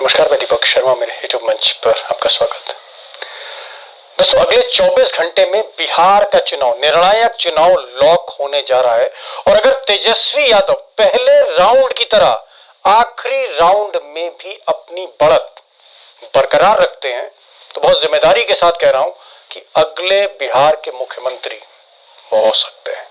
नमस्कार, मैं दीपक शर्मा, मेरे यूट्यूब मंच पर आपका स्वागत। दोस्तों, अगले 24 घंटे में बिहार का चुनाव, निर्णायक चुनाव लॉक होने जा रहा है और अगर तेजस्वी यादव पहले राउंड की तरह आखिरी राउंड में भी अपनी बढ़त बरकरार रखते हैं तो बहुत जिम्मेदारी के साथ कह रहा हूं कि अगले बिहार के मुख्यमंत्री वो हो सकते हैं।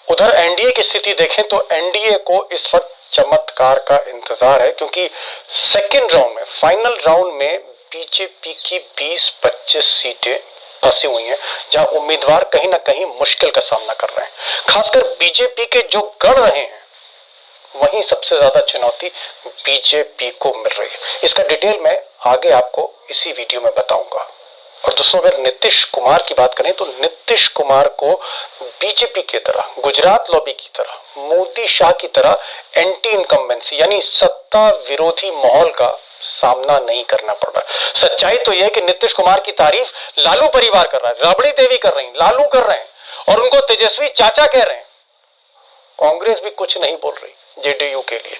उधर एनडीए की स्थिति देखें तो एनडीए को इस वक्त चमत्कार का इंतजार है, क्योंकि सेकेंड राउंड में, फाइनल राउंड में बीजेपी की 20-25 सीटें फंसी हुई हैं, जहां उम्मीदवार कहीं ना कहीं मुश्किल का सामना कर रहे हैं। खासकर बीजेपी के जो गढ़ रहे हैं वहीं सबसे ज्यादा चुनौती बीजेपी को मिल रही है। इसका डिटेल मैं आगे आपको इसी वीडियो में बताऊंगा। और दोस्तों, अगर नीतीश कुमार की बात करें तो नीतीश कुमार को बीजेपी की तरह, गुजरात लॉबी की तरह, मोदी शाह की तरह एंटी इनकम्बेंसी यानी सत्ता विरोधी माहौल का सामना नहीं करना पड़ रहा। सच्चाई तो यह है कि नीतीश कुमार की तारीफ लालू परिवार कर रहा है, राबड़ी देवी कर रही, लालू कर रहे हैं और उनको तेजस्वी चाचा कह रहे हैं। कांग्रेस भी कुछ नहीं बोल रही जेडीयू के लिए।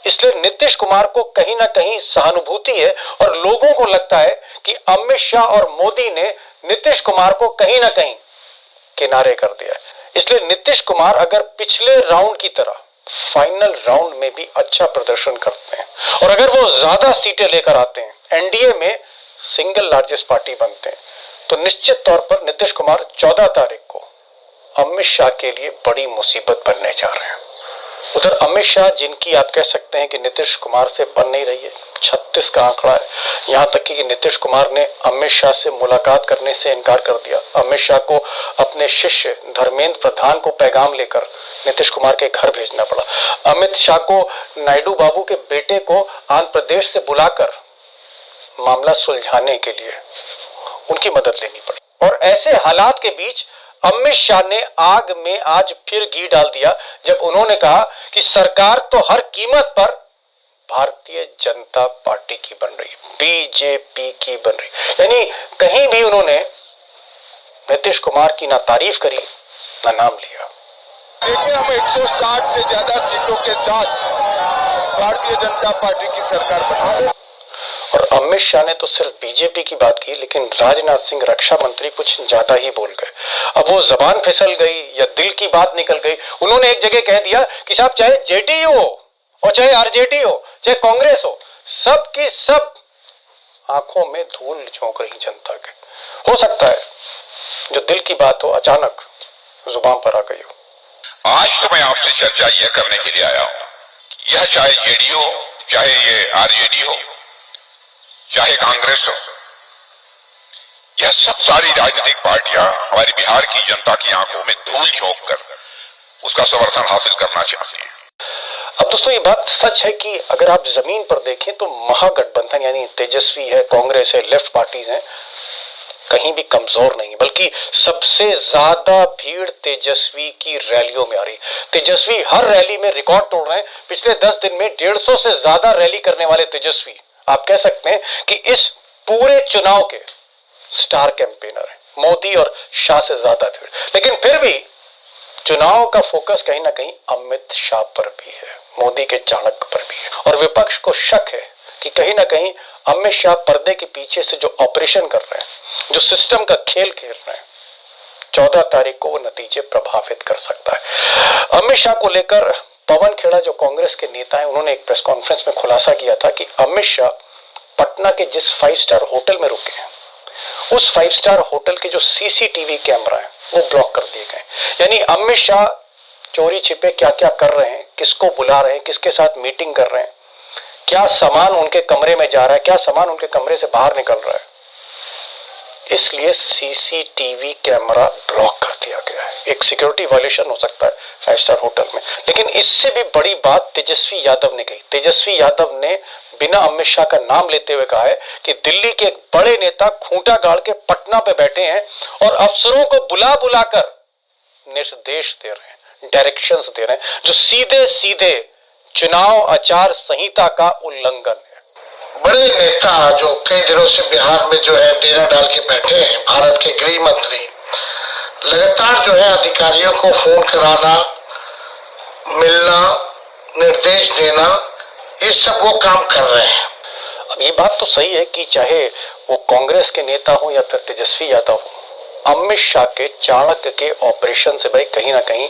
इसलिए नीतीश कुमार को कहीं ना कहीं सहानुभूति है और लोगों को लगता है कि अमित शाह और मोदी ने नीतीश कुमार को कहीं ना कहीं किनारे कर दिया है। इसलिए नीतीश कुमार अगर पिछले राउंड की तरह फाइनल राउंड में भी अच्छा प्रदर्शन करते हैं और अगर वो ज्यादा सीटें लेकर आते हैं, एनडीए में सिंगल लार्जेस्ट पार्टी बनते हैं, तो निश्चित तौर पर नीतीश कुमार 14 तारीख को अमित शाह के लिए बड़ी मुसीबत बनने जा रहे हैं। उधर अमित शाह, जिनकी आप कह सकते हैं कि नीतीश कुमार से बन नहीं रही है, 36 का आंकड़ा है। यहां तक कि नीतीश कुमार ने अमित शाह से मुलाकात करने से इनकार कर दिया। अमित शाह को अपने शिष्य धर्मेंद्र प्रधान को पैगाम लेकर नीतीश कुमार के घर भेजना पड़ा। अमित शाह को नायडू बाबू के बेटे को आंध्र प्रदेश से बुलाकर मामला सुलझाने के लिए उनकी मदद लेनी पड़ी। और ऐसे हालात के बीच अमित शाह ने आग में आज फिर घी डाल दिया जब उन्होंने कहा कि सरकार तो हर कीमत पर भारतीय जनता पार्टी की बन रही है, बीजेपी की बन रही है। यानी कहीं भी उन्होंने नीतीश कुमार की ना तारीफ करी ना नाम लिया। देखिए, हम 160 से ज्यादा सीटों के साथ भारतीय जनता पार्टी की सरकार बनाएंगे। और अमित शाह ने तो सिर्फ बीजेपी की बात की, लेकिन राजनाथ सिंह रक्षा मंत्री कुछ ज्यादा ही बोल गए। अब वो जबान फिसल गई या दिल की बात निकल गई। उन्होंने एक जगह कह दिया कि साहब, चाहे जेडीयू हो और चाहे आरजेडी हो, चाहे कांग्रेस हो, सब की सब आंखों में धूल झोंक रही जनता के। हो सकता है जो दिल की बात हो अचानक जुबान पर आ गई हो। आज तो मैं आपसे चर्चा यह करने के लिए आया हूं, यह चाहे जेडीयू हो, चाहे ये आरजेडी हो, चाहे कांग्रेस हो, यह सब सारी राजनीतिक पार्टियां हमारी बिहार की जनता की आंखों में धूल झोंक कर उसका समर्थन हासिल करना चाहती है। अब दोस्तों, ये बात सच है कि अगर आप जमीन पर देखें तो महागठबंधन यानी तेजस्वी है, कांग्रेस है, लेफ्ट पार्टीज हैं, कहीं भी कमजोर नहीं है, बल्कि सबसे ज्यादा भीड़ तेजस्वी की रैलियों में आ रही। तेजस्वी हर रैली में रिकॉर्ड तोड़ रहे हैं। पिछले 10 दिन में 150 से ज्यादा रैली करने वाले तेजस्वी, आप कह सकते हैं कि इस पूरे चुनाव के स्टार कैंपेनर हैं। मोदी और शाह से ज्यादा भीड़। लेकिन फिर भी चुनाव का फोकस कहीं ना कहीं अमित शाह पर भी है, मोदी के चाणक्य पर भी है। और विपक्ष को शक है कि कहीं ना कहीं अमित शाह पर्दे के पीछे से जो ऑपरेशन कर रहे हैं, जो सिस्टम का खेल खेल रहे हैं, 14 तारीख को वो नतीजे प्रभावित कर सकता है। अमित शाह को लेकर पवन खेड़ा, जो कांग्रेस के नेता हैं, उन्होंने एक प्रेस कॉन्फ्रेंस में खुलासा किया था कि अमित शाह पटना के जिस 5 स्टार होटल में रुके हैं, उस 5 स्टार होटल के जो सीसीटीवी कैमरा है वो ब्लॉक कर दिए गए। यानी अमित शाह चोरी छिपे क्या क्या कर रहे हैं, किसको बुला रहे हैं, किसके साथ मीटिंग कर रहे हैं, क्या सामान उनके कमरे में जा रहा है, क्या सामान उनके कमरे से बाहर निकल रहा है, इसलिए सीसीटीवी कैमरा ब्लॉक कर दिया गया है। एक सिक्योरिटी वायलेशन हो सकता है 5 स्टार होटल में। लेकिन इससे भी बड़ी बात तेजस्वी यादव ने कही। तेजस्वी यादव ने बिना अमित शाह का नाम लेते हुए कहा है कि दिल्ली के एक बड़े नेता खूंटा गाड़ के पटना पे बैठे हैं और अफसरों को बुला बुलाकर निर्देश दे रहे हैं, डायरेक्शंस दे रहे हैं, जो सीधे सीधे चुनाव आचार संहिता का उल्लंघन है। बड़े नेता जो कई दिनों से बिहार में जो है डेरा डाल के बैठे हैं, भारत के गृह मंत्री लगातार जो है अधिकारियों को फोन कराना, मिलना, निर्देश देना, ये सब वो काम कर रहे हैं। अब ये बात तो सही है कि चाहे वो कांग्रेस के नेता हो या फिर तेजस्वी यादव हो, अमित शाह के चाणक्य के ऑपरेशन से भाई कहीं ना कहीं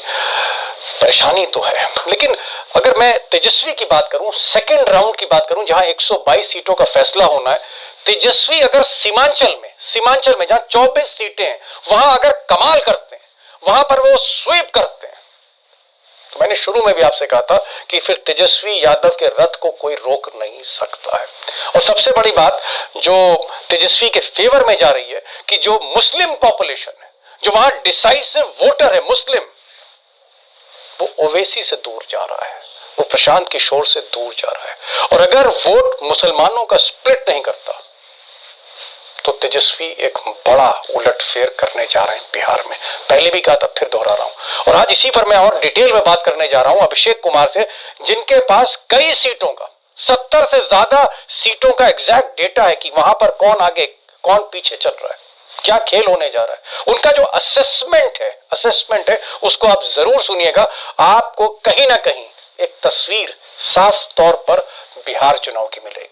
परेशानी तो है। लेकिन अगर मैं तेजस्वी की बात करूं, सेकंड राउंड की बात करूं, जहां 122 सीटों का फैसला होना है, तेजस्वी अगर सीमांचल में जहां 24 सीटें हैं, वहां अगर कमाल करते हैं, वहां पर वो स्वीप करते हैं, तो मैंने शुरू में भी आपसे कहा था कि फिर तेजस्वी यादव के रथ को कोई रोक नहीं सकता है। और सबसे बड़ी बात जो तेजस्वी के फेवर में जा रही है कि जो मुस्लिम पॉपुलेशन है, जो वहां डिसाइसिव वोटर है मुस्लिम, वो ओवैसी से दूर जा रहा है, वो प्रशांत किशोर से दूर जा रहा है। और अगर वोट मुसलमानों का स्प्लिट नहीं करता तो तेजस्वी एक बड़ा उलटफेर करने जा रहे हैं बिहार में। पहले भी कहा था, फिर दोहरा रहा हूं। और आज इसी पर मैं और डिटेल में बात करने जा रहा हूं अभिषेक कुमार से, जिनके पास कई सीटों का, 70 से ज्यादा सीटों का एग्जैक्ट डेटा है कि वहां पर कौन आगे कौन पीछे चल रहा है, क्या खेल होने जा रहा है। उनका जो असेसमेंट है उसको आप जरूर सुनिएगा। आपको कहीं ना कहीं एक तस्वीर साफ तौर पर बिहार चुनाव की मिलेगी।